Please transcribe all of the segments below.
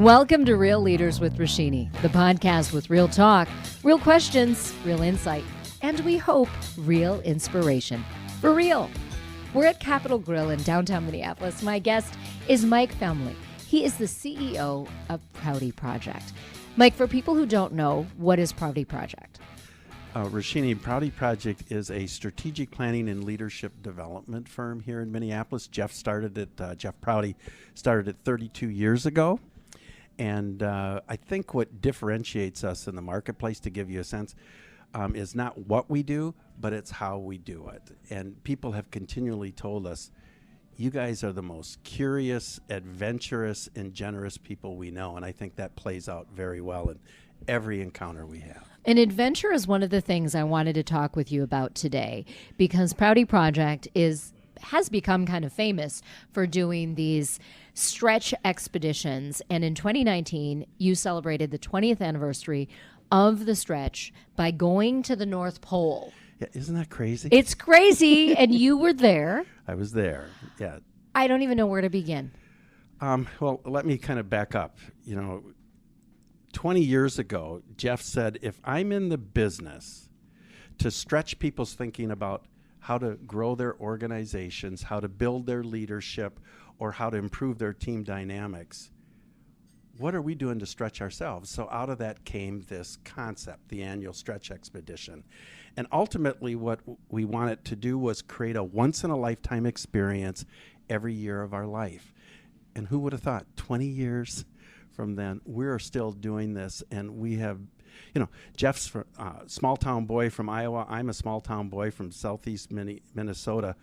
Welcome to Real Leaders with Roshini, the podcast with real talk, real questions, real insight, and we hope real inspiration. For real. We're at Capitol Grill in downtown Minneapolis. My guest is Mike Felmlee. He is the CEO of Prouty Project. Mike, for people who don't know, what is Prouty Project? Roshini, Prouty Project is a strategic planning and leadership development firm here in Minneapolis. Jeff Prouty started it 32 years ago. And I think what differentiates us in the marketplace, to give you a sense, is not what we do, but it's how we do it. And people have continually told us, you guys are the most curious, adventurous, and generous people we know. And I think that plays out very well in every encounter we have. And adventure is one of the things I wanted to talk with you about today, because Prouty Project has become kind of famous for doing these stretch expeditions. And in 2019, you celebrated the 20th anniversary of the stretch by going to the North Pole. Yeah, isn't that crazy? It's crazy. And you were there. I was there, yeah. I don't even know where to begin. Well, let me kind of back up. 20 years ago, Jeff said, if I'm in the business to stretch people's thinking about how to grow their organizations, how to build their leadership, or how to improve their team dynamics, what are we doing to stretch ourselves? So out of that came this concept, the annual stretch expedition. And ultimately what we wanted to do was create a once-in-a-lifetime experience every year of our life. And who would have thought 20 years from then, we're still doing this, and we have, Jeff's a small-town boy from Iowa. I'm a small-town boy from southeast Minnesota.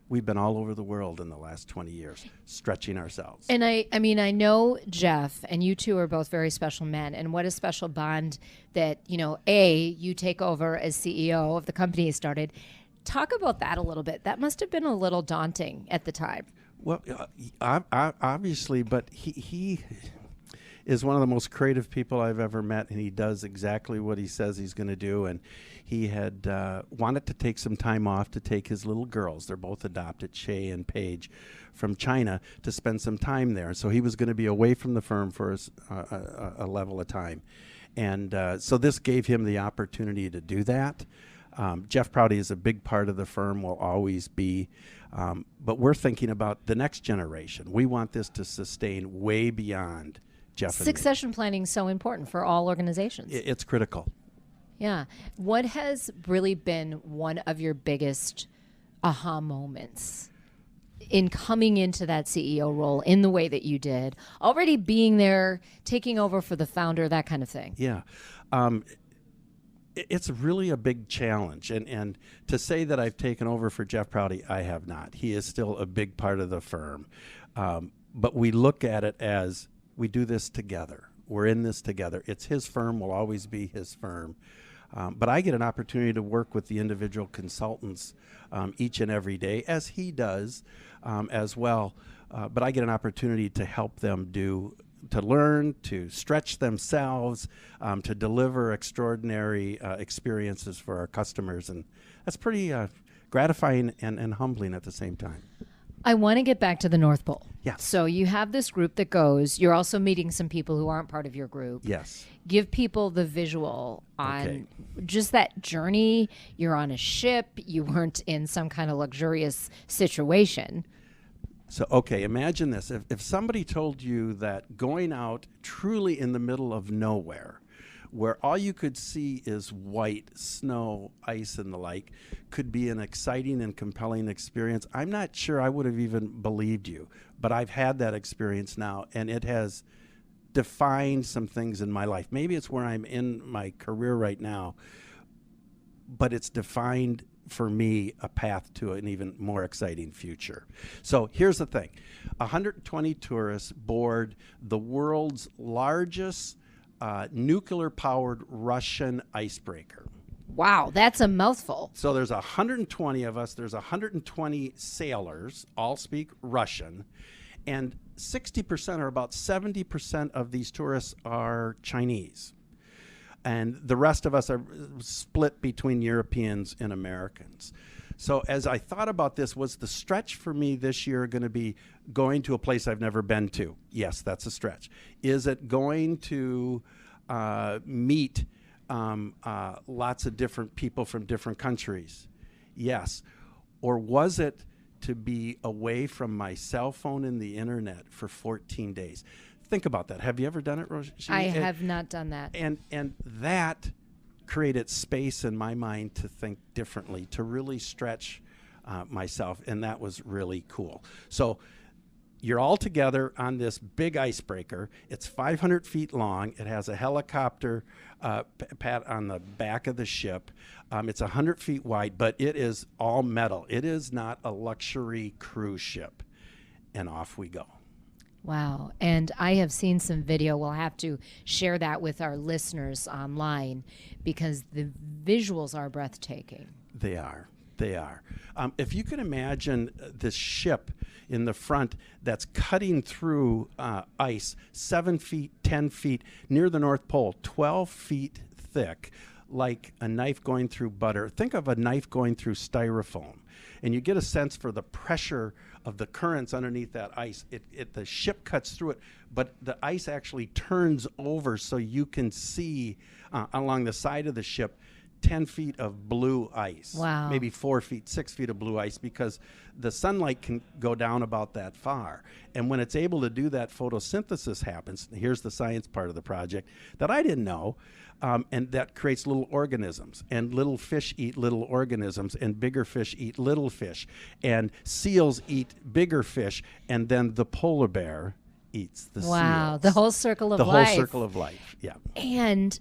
We've been all over the world in the last 20 years, stretching ourselves. And I know Jeff, and you two are both very special men, and what a special bond that, you take over as CEO of the company you started. Talk about that a little bit. That must have been a little daunting at the time. Well, obviously, but he is one of the most creative people I've ever met, and he does exactly what he says he's going to do. And he had wanted to take some time off to take his little girls, they're both adopted, Shay and Paige, from China, to spend some time there. So he was going to be away from the firm for a level of time. And so this gave him the opportunity to do that. Jeff Prouty is a big part of the firm, will always be. But we're thinking about the next generation. We want this to sustain way beyond Jeff and me. Succession planning is so important for all organizations. It's critical. Yeah. What has really been one of your biggest aha moments in coming into that CEO role in the way that you did, already being there, taking over for the founder, that kind of thing? Yeah. It's really a big challenge. And to say that I've taken over for Jeff Prouty, I have not. He is still a big part of the firm. But we look at it as we do this together. We're in this together. It's his firm, will always be his firm. But I get an opportunity to work with the individual consultants each and every day, as he does as well. But I get an opportunity to help them to learn, to stretch themselves, to deliver extraordinary experiences for our customers. And that's pretty gratifying and humbling at the same time. I want to get back to the North Pole. Yeah. So you have this group that goes. You're also meeting some people who aren't part of your group. Yes. Give people the visual on just that journey. You're on a ship. You weren't in some kind of luxurious situation. So, imagine this. If somebody told you that going out truly in the middle of nowhere, where all you could see is white, snow, ice, and the like, could be an exciting and compelling experience, I'm not sure I would have even believed you. But I've had that experience now, and it has defined some things in my life. Maybe it's where I'm in my career right now, but it's defined for me a path to an even more exciting future. So here's the thing. 120 tourists board the world's largest nuclear-powered Russian icebreaker. Wow, that's a mouthful. So there's 120 of us. There's 120 sailors, all speak Russian, and 60% or about 70% of these tourists are Chinese. And the rest of us are split between Europeans and Americans. So as I thought about this, was the stretch for me this year going to be going to a place I've never been to? Yes, that's a stretch. Is it going to meet lots of different people from different countries? Yes. Or was it to be away from my cell phone and the internet for 14 days? Think about that. Have you ever done it, Roshini? I have not done that. And that created space in my mind to think differently, to really stretch myself, and that was really cool. So you're all together on this big icebreaker. It's 500 feet long. It has a helicopter pad on the back of the ship. It's 100 feet wide, but it is all metal. It is not a luxury cruise ship. And off we go. Wow. And I have seen some video. We'll have to share that with our listeners online because the visuals are breathtaking. They are. They are. If you can imagine this ship in the front that's cutting through ice, 7 feet, 10 feet, near the North Pole, 12 feet thick, like a knife going through butter. Think of a knife going through styrofoam. And you get a sense for the pressure of the currents underneath that ice. The ship cuts through it, but the ice actually turns over so you can see along the side of the ship 10 feet of blue ice. Wow. Maybe 4 feet, 6 feet of blue ice, because the sunlight can go down about that far. And when it's able to do that, photosynthesis happens. Here's the science part of the project that I didn't know. And that creates little organisms, and little fish eat little organisms, and bigger fish eat little fish, and seals eat bigger fish, and then the polar bear eats the Wow, seals. the whole circle of the life. whole circle of life, yeah. And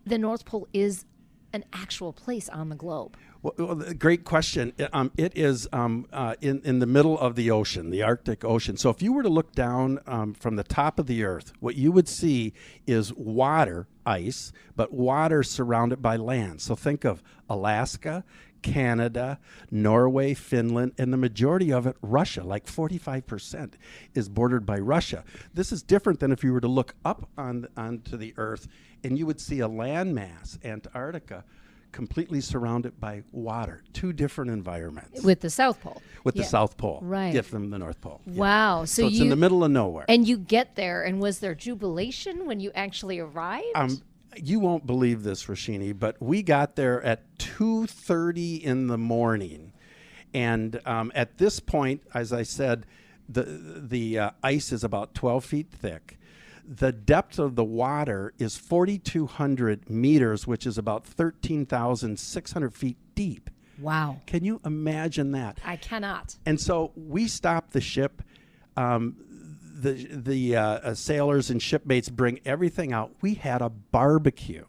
the North Pole is an actual place on the globe. Well, great question. It is in the middle of the ocean, the Arctic Ocean. So if you were to look down from the top of the Earth, what you would see is water, ice, but water surrounded by land. So think of Alaska, Canada, Norway, Finland, and the majority of it, Russia. Like 45% is bordered by Russia. This is different than if you were to look up onto the Earth and you would see a landmass, Antarctica, completely surrounded by water. Two different environments. With the South Pole. With the South Pole. Right. If from the North Pole. Wow. Yeah. So it's in the middle of nowhere. And you get there, and was there jubilation when you actually arrived? You won't believe this, Roshini, but we got there at 2:30 in the morning. And at this point, as I said, the ice is about 12 feet thick. The depth of the water is 4,200 meters, which is about 13,600 feet deep. Wow. Can you imagine that? I cannot. And so we stopped the ship. The sailors and shipmates bring everything out. We had a barbecue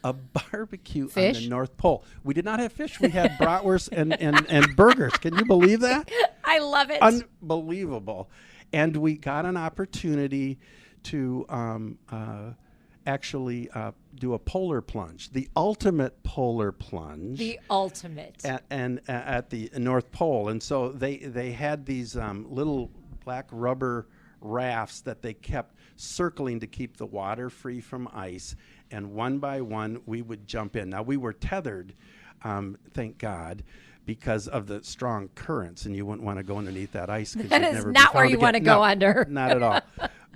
on the North Pole. We did not have fish. We had bratwurst and burgers. Can you believe that? I love it. Unbelievable. And we got an opportunity to actually do a polar plunge, the ultimate polar plunge. The ultimate. At the North Pole. And so they had these little black rubber rafts that they kept circling to keep the water free from ice. And one by one, we would jump in. Now, we were tethered, thank God, because of the strong currents, and you wouldn't want to go underneath that ice. That is not where you want to go under. Not at all.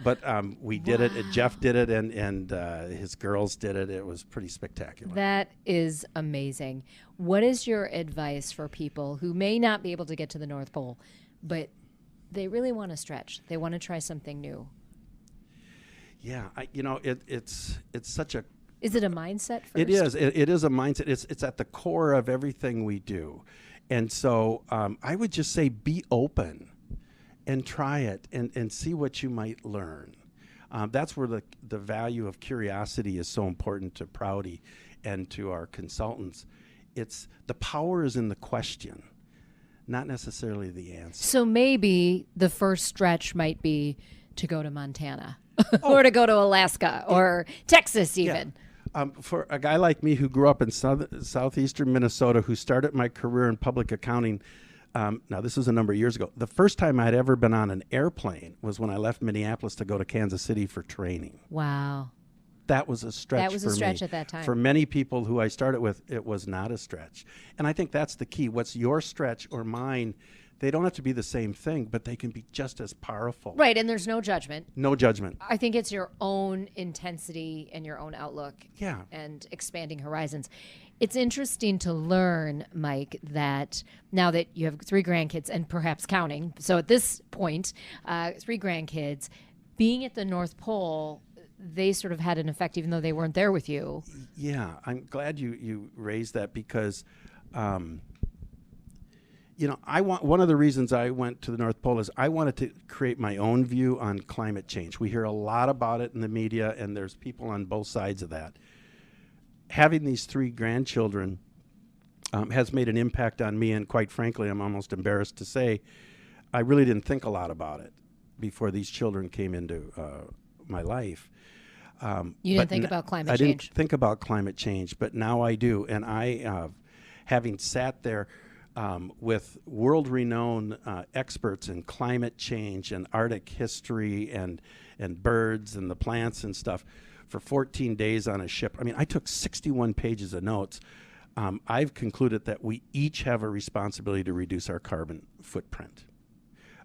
But we did it. Jeff did it, and his girls did it. It was pretty spectacular. That is amazing. What is your advice for people who may not be able to get to the North Pole, but they really want to stretch? They want to try something new. Yeah, it's such a. Is it a mindset first? It is. It is a mindset. It's at the core of everything we do, and so I would just say be open. And try it and see what you might learn. That's where the value of curiosity is so important to Prouty and to our consultants. It's the power is in the question, not necessarily the answer. So maybe the first stretch might be to go to Montana or to go to Alaska or Texas even. Yeah. For a guy like me who grew up in southeastern Minnesota, who started my career in public accounting, now, this was a number of years ago. The first time I'd ever been on an airplane was when I left Minneapolis to go to Kansas City for training. Wow. that was a stretch. That was a for stretch me. at that time. For many people who I started with, it was not a stretch. And I think that's the key. What's your stretch or mine? They don't have to be the same thing, but they can be just as powerful. Right, and there's no judgment. No judgment. I think it's your own intensity and your own outlook. Yeah. And expanding horizons. It's interesting to learn, Mike, that now that you have 3 grandkids and perhaps counting, so at this point, 3 grandkids, being at the North Pole, they sort of had an effect even though they weren't there with you. Yeah, I'm glad you raised that because one of the reasons I went to the North Pole is I wanted to create my own view on climate change. We hear a lot about it in the media, and there's people on both sides of that. Having these 3 grandchildren has made an impact on me, and quite frankly, I'm almost embarrassed to say, I really didn't think a lot about it before these children came into my life. You didn't think about climate change? I didn't think about climate change, but now I do. And I, having sat there with world-renowned experts in climate change and Arctic history and birds and the plants and stuff for 14 days on a ship. I mean, I took 61 pages of notes. I've concluded that we each have a responsibility to reduce our carbon footprint.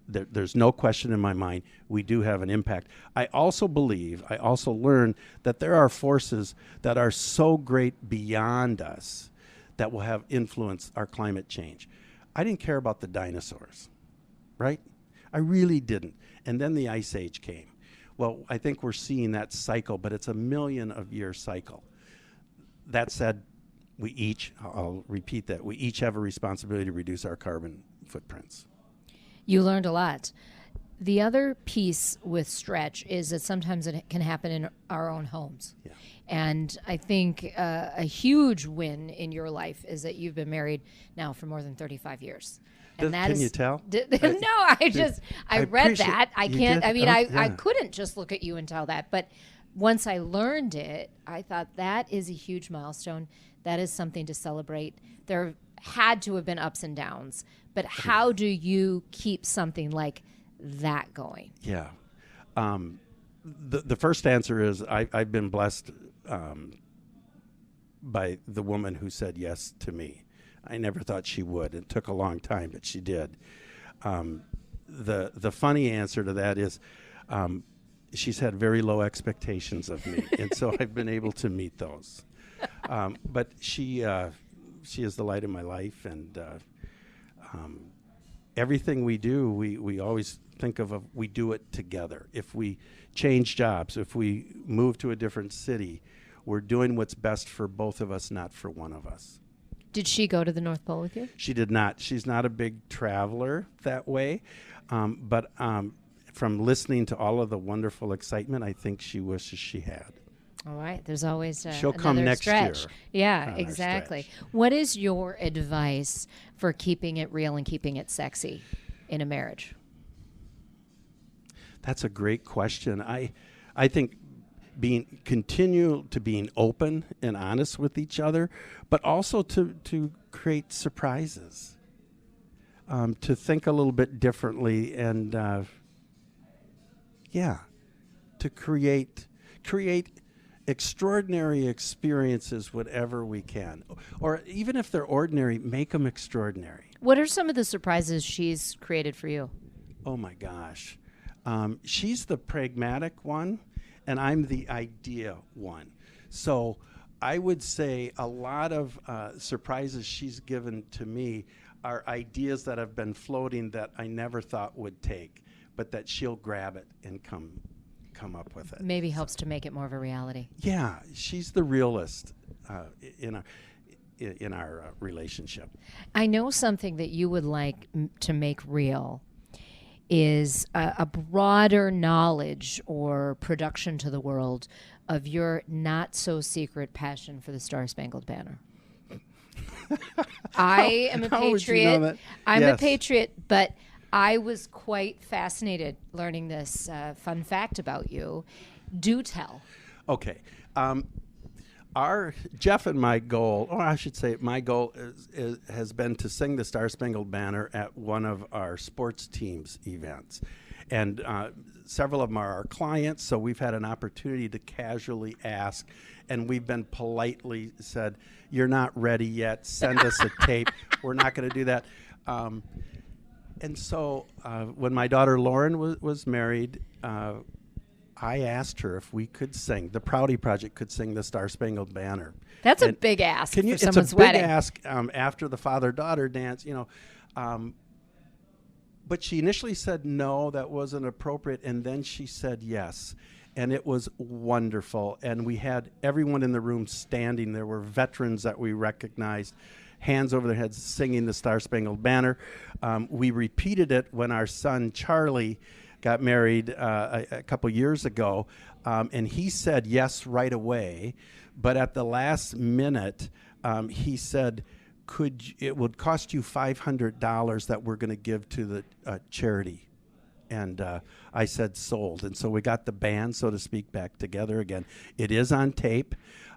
There's no question in my mind we do have an impact. I also learned that there are forces that are so great beyond us that will have influenced our climate change. I didn't care about the dinosaurs, right? I really didn't. And then the Ice Age came. Well, I think we're seeing that cycle, but it's a million-of-year cycle. That said, I'll repeat that, we each have a responsibility to reduce our carbon footprints. You learned a lot. The other piece with stretch is that sometimes it can happen in our own homes. Yeah. And I think a huge win in your life is that you've been married now for more than 35 years. And Can you tell? No, I read that. I can't, did? I mean, Yeah. I couldn't just look at you and tell that. But once I learned it, I thought that is a huge milestone. That is something to celebrate. There had to have been ups and downs. But how do you keep something like that going? Yeah. The first answer is I've been blessed by the woman who said yes to me. I never thought she would. It took a long time, but she did. The funny answer to that is she's had very low expectations of me, and so I've been able to meet those. But she is the light of my life, and everything we do, we always think of we do it together. If we change jobs, if we move to a different city, we're doing what's best for both of us, not for one of us. Did she go to the North Pole with you? She did not. She's not a big traveler that way. But from listening to all of the wonderful excitement, I think she wishes she had. All right. There's always She'll come next stretch. year. Yeah, exactly. What is your advice for keeping it real and keeping it sexy in a marriage? That's a great question. I think continue to being open and honest with each other, but also to create surprises, to think a little bit differently, and to create extraordinary experiences whatever we can. Or even if they're ordinary, make them extraordinary. What are some of the surprises she's created for you? Oh my gosh. She's the pragmatic one, and I'm the idea one. So I would say a lot of surprises she's given to me are ideas that have been floating that I never thought would take, but that she'll grab it and come up with it. Maybe helps to make it more of a reality. Yeah, she's the realist in our relationship. I know something that you would like to make real is a broader knowledge or production to the world of your not-so-secret passion for the Star-Spangled Banner. I am a How would you know patriot. that? I'm Yes. a patriot, but I was quite fascinated learning this fun fact about you. Do tell. Okay. Jeff and my goal, or I should say my goal has been to sing the Star Spangled Banner at one of our sports teams events. And several of them are our clients, so we've had an opportunity to casually ask, and we've been politely said, "You're not ready yet. Send us a tape." We're not going to do that. And so when my daughter Lauren was married, I asked her if we could sing. The Prouty Project could sing the Star Spangled Banner. That's a big ask for someone's it's a wedding. big ask after the father-daughter dance, but she initially said no, that wasn't appropriate, and then she said yes. And it was wonderful. And we had everyone in the room standing. There were veterans that we recognized, hands over their heads, singing the Star Spangled Banner. We repeated it when our son Charlie got married a couple years ago, and he said yes right away. But at the last minute, he said, it would cost you $500 that we're going to give to the charity. And I said sold. And so we got the band, so to speak, back together again. It is on tape.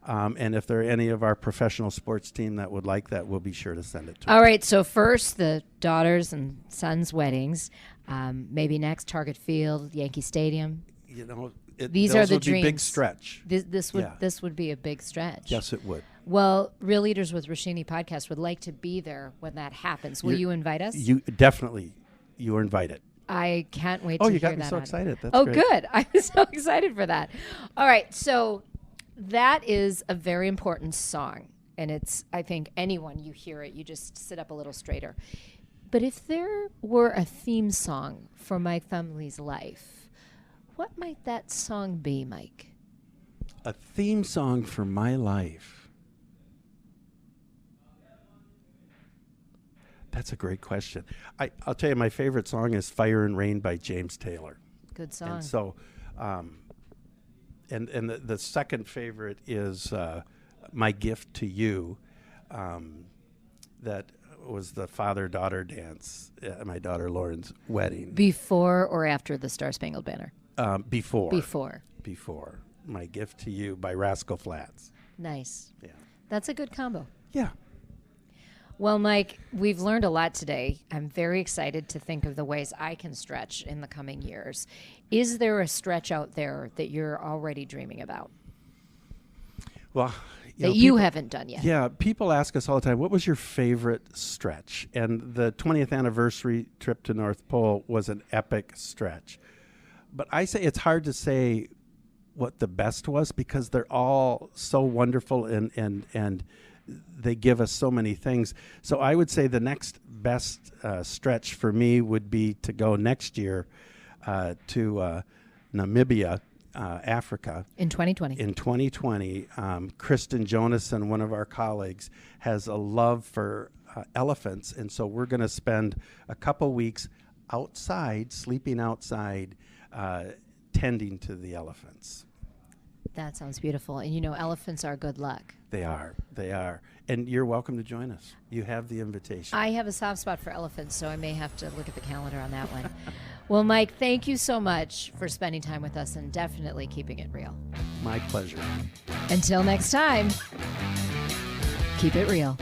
And if there are any of our professional sports team that would like that, we'll be sure to send it to them. All right. So first, the daughters and sons' weddings. Maybe next, Target Field, Yankee Stadium. These are the dreams. dreams. Big stretch. This would be a big stretch. Yes, it would. Well, Real Leaders with Roshini podcast would like to be there when that happens. Will you invite us? You definitely. You are invited. I can't wait to hear that. Oh, you got me so excited. That's great. Good. I'm so excited for that. All right. So that is a very important song. And it's, I think, anyone you hear it, you just sit up a little straighter. But if there were a theme song for Mike Felmlee's life, what might that song be, Mike? A theme song for my life. That's a great question. I'll tell you, my favorite song is Fire and Rain by James Taylor. Good song. And so, and the second favorite is My Gift to You. That was the father-daughter dance at my daughter Lauren's wedding. Before or after the Star Spangled Banner? Before. Before. My Gift to You by Rascal Flatts. Nice. Yeah. That's a good combo. Yeah. Well, Mike, we've learned a lot today. I'm very excited to think of the ways I can stretch in the coming years. Is there a stretch out there that you're already dreaming about? Well, you haven't done yet. Yeah, people ask us all the time, what was your favorite stretch? And the 20th anniversary trip to North Pole was an epic stretch. But I say it's hard to say what the best was because they're all so wonderful and they give us so many things. So I would say the next best stretch for me would be to go next year to Namibia, Africa. In 2020. In 2020, Kristen Jonason, one of our colleagues, has a love for elephants. And so we're going to spend a couple weeks outside, sleeping outside, tending to the elephants. That sounds beautiful. And elephants are good luck. They are. And you're welcome to join us. You have the invitation. I have a soft spot for elephants, so I may have to look at the calendar on that one. Well, Mike, thank you so much for spending time with us and definitely keeping it real. My pleasure. Until next time, keep it real.